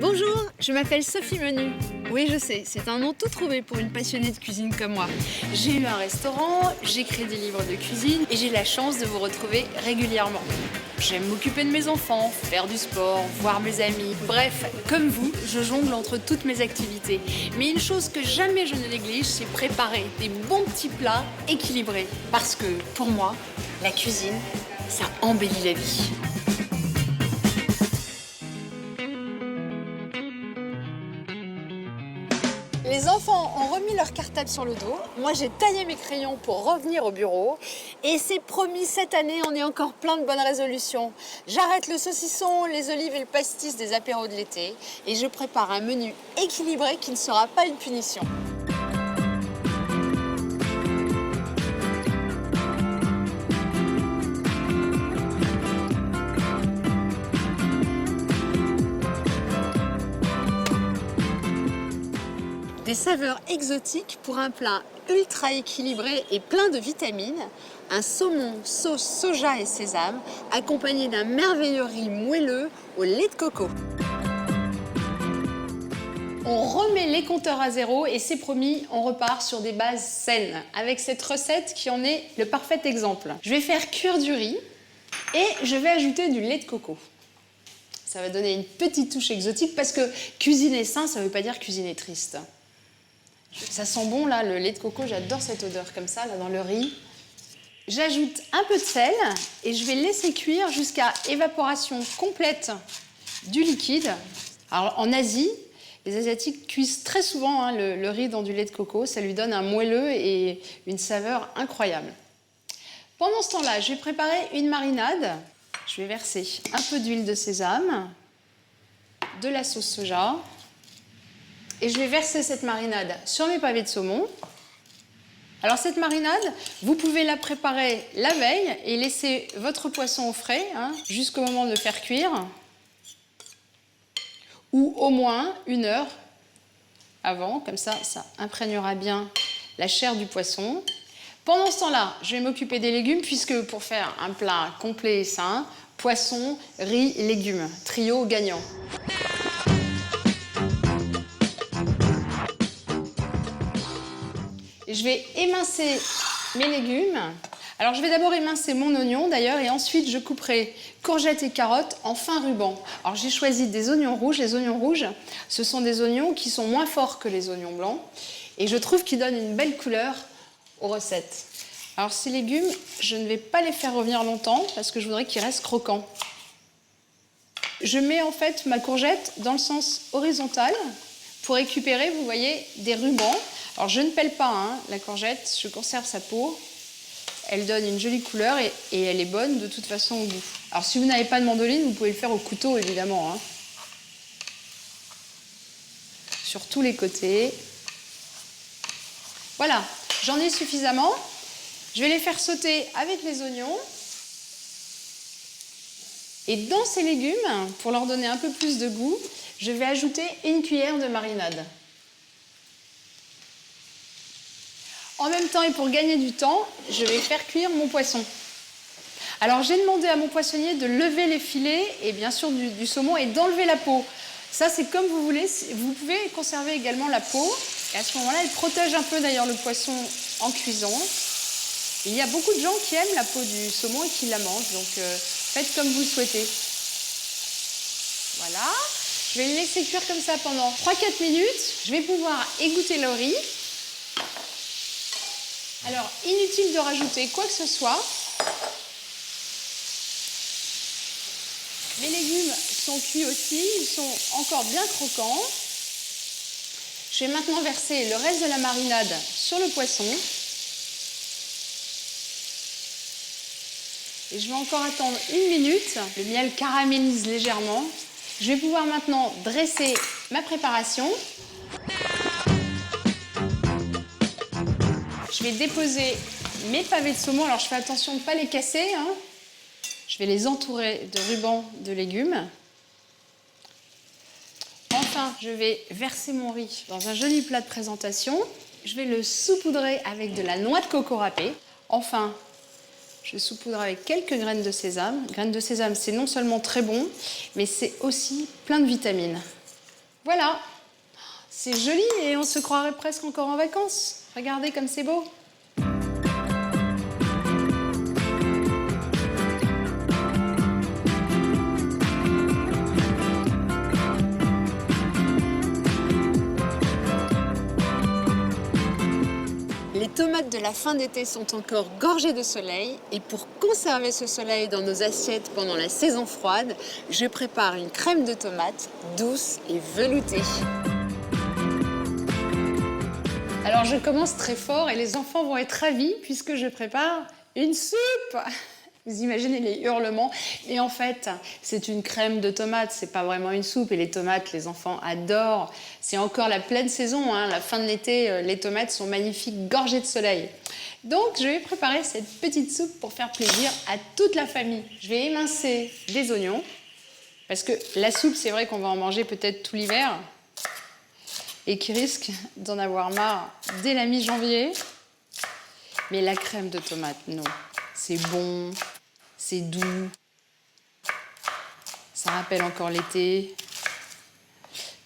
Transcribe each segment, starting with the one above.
Bonjour, je m'appelle Sophie Menu. Oui, je sais, c'est un nom tout trouvé pour une passionnée de cuisine comme moi. J'ai eu un restaurant, j'écris des livres de cuisine et j'ai la chance de vous retrouver régulièrement. J'aime m'occuper de mes enfants, faire du sport, voir mes amis. Bref, comme vous, je jongle entre toutes mes activités. Mais une chose que jamais je ne néglige, c'est préparer des bons petits plats équilibrés. Parce que, pour moi, la cuisine, ça embellit la vie. Les enfants ont remis leur cartable sur le dos. Moi, j'ai taillé mes crayons pour revenir au bureau. Et c'est promis, cette année, on est encore plein de bonnes résolutions. J'arrête le saucisson, les olives et le pastis des apéros de l'été. Et je prépare un menu équilibré qui ne sera pas une punition. Des saveurs exotiques pour un plat ultra équilibré et plein de vitamines. Un saumon sauce soja et sésame accompagné d'un merveilleux riz moelleux au lait de coco. On remet les compteurs à zéro et c'est promis, on repart sur des bases saines avec cette recette qui en est le parfait exemple. Je vais faire cuire du riz et je vais ajouter du lait de coco. Ça va donner une petite touche exotique parce que cuisiner sain, ça ne veut pas dire cuisiner triste. Ça sent bon là, le lait de coco, j'adore cette odeur comme ça, là dans le riz. J'ajoute un peu de sel et je vais laisser cuire jusqu'à évaporation complète du liquide. Alors en Asie, les Asiatiques cuisent très souvent le riz dans du lait de coco, ça lui donne un moelleux et une saveur incroyable. Pendant ce temps-là, je vais préparer une marinade. Je vais verser un peu d'huile de sésame, de la sauce soja. Et je vais verser cette marinade sur mes pavés de saumon. Alors cette marinade, vous pouvez la préparer la veille et laisser votre poisson au frais jusqu'au moment de le faire cuire. Ou au moins 1 heure avant, comme ça, ça imprégnera bien la chair du poisson. Pendant ce temps-là, je vais m'occuper des légumes puisque pour faire un plat complet et sain, poisson, riz, légumes, trio gagnant. Je vais émincer mes légumes. Alors je vais d'abord émincer mon oignon d'ailleurs et ensuite je couperai courgettes et carottes en fins rubans. Alors j'ai choisi des oignons rouges. Les oignons rouges, ce sont des oignons qui sont moins forts que les oignons blancs et je trouve qu'ils donnent une belle couleur aux recettes. Alors ces légumes, je ne vais pas les faire revenir longtemps parce que je voudrais qu'ils restent croquants. Je mets en fait ma courgette dans le sens horizontal pour récupérer, vous voyez, des rubans. Alors je ne pèle pas la courgette, je conserve sa peau. Elle donne une jolie couleur et elle est bonne de toute façon au goût. Alors si vous n'avez pas de mandoline, vous pouvez le faire au couteau évidemment. Sur tous les côtés. Voilà, j'en ai suffisamment. Je vais les faire sauter avec les oignons. Et dans ces légumes, pour leur donner un peu plus de goût, je vais ajouter 1 cuillère de marinade. En même temps et pour gagner du temps, je vais faire cuire mon poisson. Alors j'ai demandé à mon poissonnier de lever les filets et bien sûr du saumon et d'enlever la peau. Ça c'est comme vous voulez, vous pouvez conserver également la peau. Et à ce moment-là, elle protège un peu d'ailleurs le poisson en cuisant. Il y a beaucoup de gens qui aiment la peau du saumon et qui la mangent, donc faites comme vous le souhaitez. Voilà, je vais les laisser cuire comme ça pendant 3-4 minutes. Je vais pouvoir égoutter le riz. Alors, inutile de rajouter quoi que ce soit. Les légumes sont cuits aussi, ils sont encore bien croquants. Je vais maintenant verser le reste de la marinade sur le poisson. Et je vais encore attendre 1 minute. Le miel caramélise légèrement. Je vais pouvoir maintenant dresser ma préparation. Je vais déposer mes pavés de saumon. Alors je fais attention de ne pas les casser. Je vais les entourer de rubans de légumes. Enfin, je vais verser mon riz dans un joli plat de présentation. Je vais le saupoudrer avec de la noix de coco râpée. Enfin, je saupoudre avec quelques graines de sésame. Graines de sésame, c'est non seulement très bon, mais c'est aussi plein de vitamines. Voilà, c'est joli et on se croirait presque encore en vacances. Regardez comme c'est beau. Les tomates de la fin d'été sont encore gorgées de soleil et pour conserver ce soleil dans nos assiettes pendant la saison froide, je prépare une crème de tomate douce et veloutée. Alors je commence très fort et les enfants vont être ravis puisque je prépare une soupe. Vous imaginez les hurlements. Et en fait, c'est une crème de tomates, c'est pas vraiment une soupe. Et les tomates, les enfants adorent. C'est encore la pleine saison, hein. La fin de l'été, les tomates sont magnifiques, gorgées de soleil. Donc, je vais préparer cette petite soupe pour faire plaisir à toute la famille. Je vais émincer des oignons, parce que la soupe, c'est vrai qu'on va en manger peut-être tout l'hiver, et qui risque d'en avoir marre dès la mi-janvier. Mais la crème de tomate, non. C'est bon, c'est doux, ça rappelle encore l'été.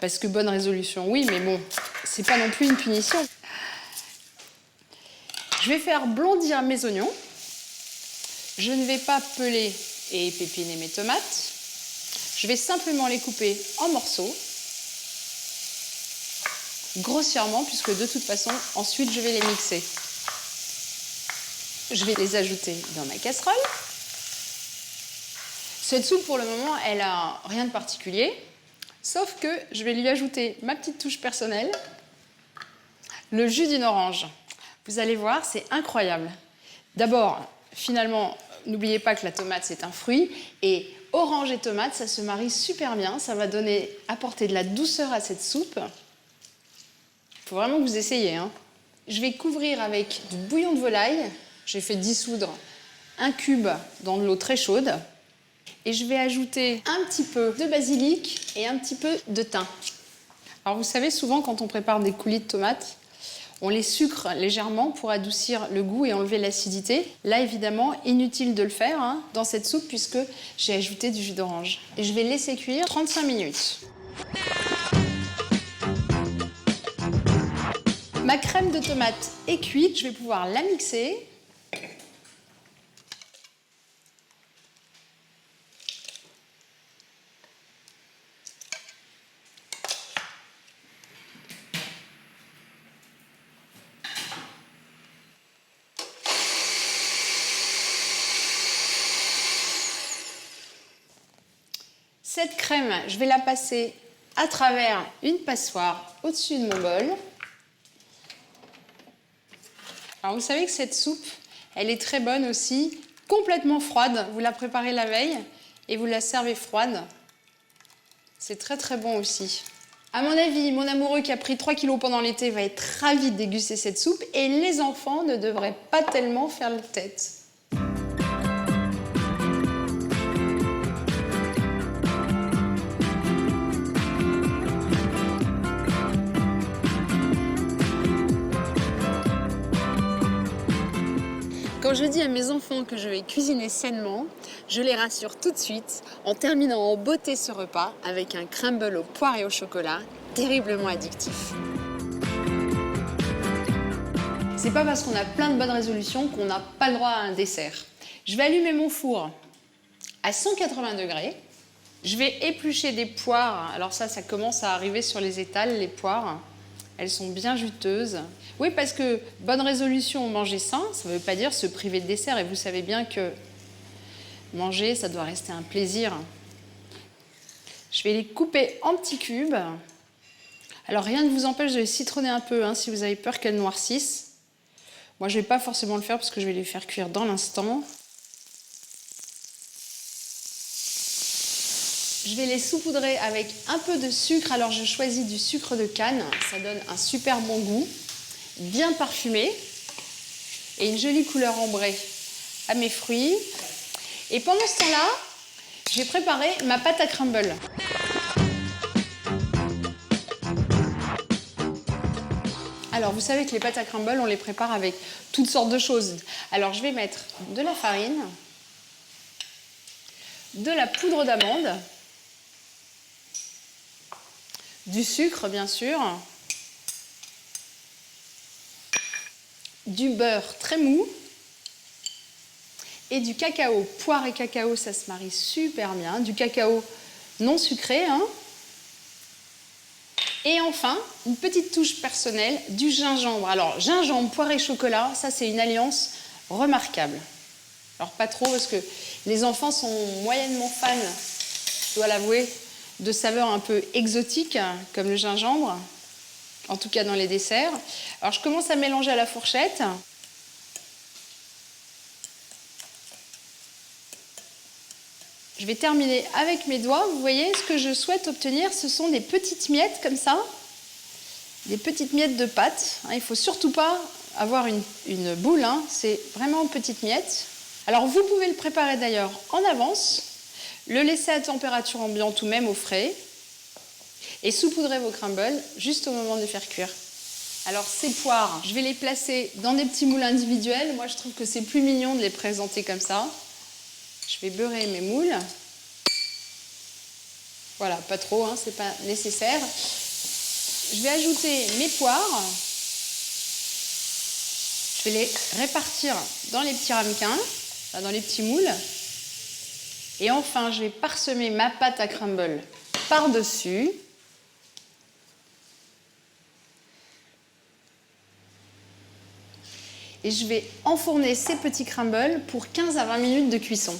Parce que bonne résolution, oui, mais bon, c'est pas non plus une punition. Je vais faire blondir mes oignons. Je ne vais pas peler et épépiner mes tomates. Je vais simplement les couper en morceaux, grossièrement, puisque de toute façon, ensuite, je vais les mixer. Je vais les ajouter dans ma casserole. Cette soupe, pour le moment, elle n'a rien de particulier, sauf que je vais lui ajouter ma petite touche personnelle, le jus d'une orange. Vous allez voir, c'est incroyable. D'abord, finalement, n'oubliez pas que la tomate, c'est un fruit, et orange et tomate, ça se marie super bien, ça va apporter de la douceur à cette soupe. Il faut vraiment que vous essayiez, hein. Je vais couvrir avec du bouillon de volaille. J'ai fait dissoudre un cube dans de l'eau très chaude. Et je vais ajouter un petit peu de basilic et un petit peu de thym. Alors vous savez, souvent quand on prépare des coulis de tomates, on les sucre légèrement pour adoucir le goût et enlever l'acidité. Là, évidemment, inutile de le faire hein, dans cette soupe puisque j'ai ajouté du jus d'orange. Et je vais laisser cuire 35 minutes. Ma crème de tomate est cuite, je vais pouvoir la mixer. Cette crème, je vais la passer à travers une passoire au-dessus de mon bol. Alors vous savez que cette soupe, elle est très bonne aussi, complètement froide. Vous la préparez la veille et vous la servez froide. C'est très très bon aussi. À mon avis, mon amoureux qui a pris 3 kilos pendant l'été va être ravi de déguster cette soupe et les enfants ne devraient pas tellement faire la tête. Quand je dis à mes enfants que je vais cuisiner sainement, je les rassure tout de suite en terminant en beauté ce repas avec un crumble aux poires et au chocolat terriblement addictif. C'est pas parce qu'on a plein de bonnes résolutions qu'on n'a pas le droit à un dessert. Je vais allumer mon four à 180 degrés. Je vais éplucher des poires. Alors ça commence à arriver sur les étals, les poires. Elles sont bien juteuses. Oui, parce que bonne résolution, manger sain, ça ne veut pas dire se priver de dessert. Et vous savez bien que manger, ça doit rester un plaisir. Je vais les couper en petits cubes. Alors rien ne vous empêche de les citronner un peu hein, si vous avez peur qu'elles noircissent. Moi, je ne vais pas forcément le faire parce que je vais les faire cuire dans l'instant. Je vais les saupoudrer avec un peu de sucre. Alors, je choisis du sucre de canne. Ça donne un super bon goût, bien parfumé et une jolie couleur ambrée à mes fruits. Et pendant ce temps-là, je vais préparer ma pâte à crumble. Alors, vous savez que les pâtes à crumble, on les prépare avec toutes sortes de choses. Alors, je vais mettre de la farine, de la poudre d'amande, du sucre bien sûr, du beurre très mou et du cacao. Poire et cacao, ça se marie super bien. Du cacao non sucré, hein. Et enfin, une petite touche personnelle, du gingembre. Alors, gingembre, poire et chocolat, ça c'est une alliance remarquable. Alors pas trop parce que les enfants sont moyennement fans, je dois l'avouer, de saveurs un peu exotiques comme le gingembre, en tout cas dans les desserts. Alors je commence à mélanger à la fourchette. Je vais terminer avec mes doigts. Vous voyez, ce que je souhaite obtenir, ce sont des petites miettes comme ça, des petites miettes de pâte. Il ne faut surtout pas avoir une boule, hein. C'est vraiment une petite miette. Alors vous pouvez le préparer d'ailleurs en avance, le laisser à température ambiante ou même au frais et saupoudrer vos crumbles juste au moment de faire cuire. Alors ces poires, je vais les placer dans des petits moules individuels. Moi je trouve que c'est plus mignon de les présenter comme ça. Je vais beurrer mes moules. Voilà, pas trop, hein, c'est pas nécessaire. Je vais ajouter mes poires. Je vais les répartir dans les petits ramequins, dans les petits moules. Et enfin, je vais parsemer ma pâte à crumble par-dessus. Et je vais enfourner ces petits crumbles pour 15 à 20 minutes de cuisson.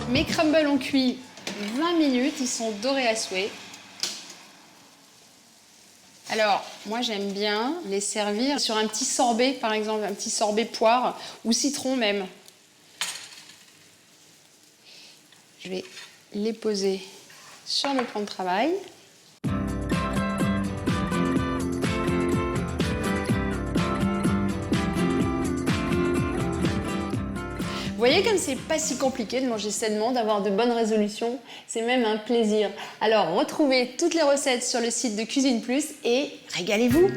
Mes crumbles ont cuit 20 minutes, ils sont dorés à souhait. Alors, moi j'aime bien les servir sur un petit sorbet, par exemple, un petit sorbet poire ou citron même. Je vais les poser sur le plan de travail. Vous voyez comme c'est pas si compliqué de manger sainement, d'avoir de bonnes résolutions, c'est même un plaisir. Alors retrouvez toutes les recettes sur le site de Cuisine Plus et régalez-vous!